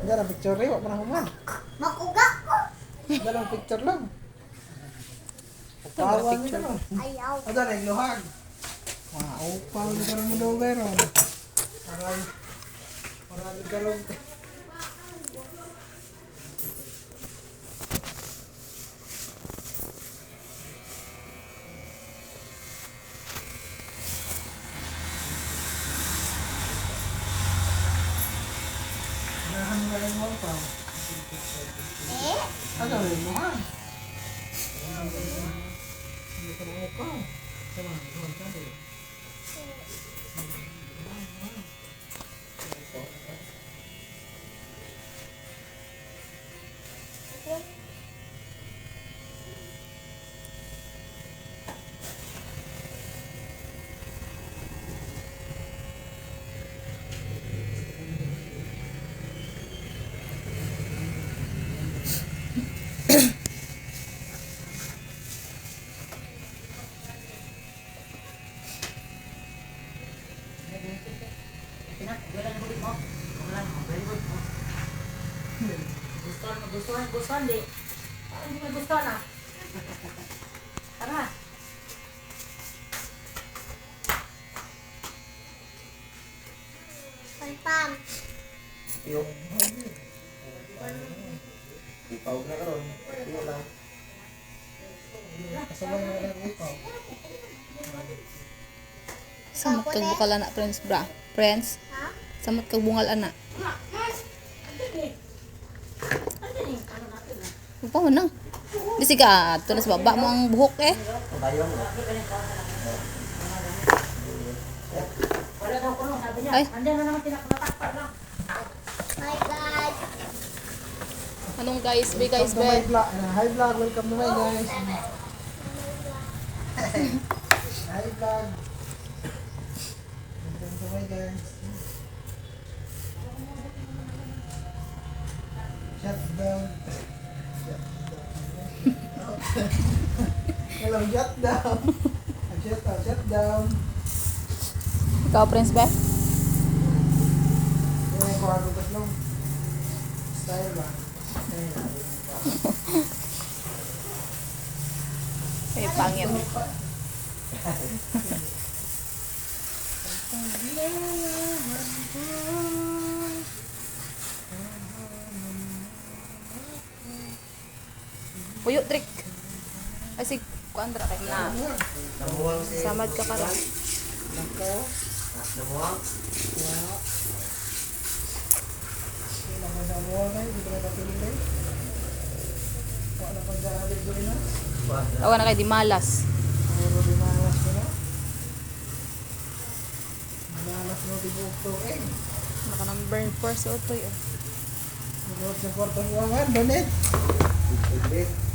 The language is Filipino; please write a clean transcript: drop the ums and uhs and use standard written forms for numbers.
Dalang picture rin, wak mo na human. Makuga ko. Dalang picture lang. Ito, wala Pawan picture nila. Ayaw. Ada na iluhag. Wow, pawan ka rin mo daw gayron. Marami ka lang. Nahan mo rin mo pa. Eh? Ada rin mo ha. Hindi ka mo pa. Sama, doon ka rin. Gustuhan di. Parang hindi mo gustuhan ah. Tara. Pam-pam. Yo. Ipawag na karon. Iyo lang. Kasabay na lang ipaw. Samot kag bukal anak, friends bra. Friends, Ha? samot kag bungal anak. Upa mo nang. Bisi ka, ito na sa baba mo ang buhok eh. Tayo. Wala daw ko no, sabi niya. Ay. Andiyan na naman tinakpatak lang. My God. Anong guys, be guys, Welcome to my be. vlog. Hi vlog, welcome to my guys. Hi vlog. Welcome to my guys. Shut down. Hello, shut down. Shut down. Ikaw, friends, be. Yung ko ako lang. Style ba? Ay, pangit. Puyo, trick. Ay, sig, kuandra kay na. Namuwang si... Samad ka karon. Nako. Namuwang? Wala. Sila mo namuwang kayo, hindi ko na kapilin. Wala pang daralig ko rin na. Tawa na kay di malas. Puro dimalas ko na. Dimalas mo tibuok to eh. Naka number 4 si Otoy. Oh. Tibuok sa kwartong uwangan, Donit. Tibuok.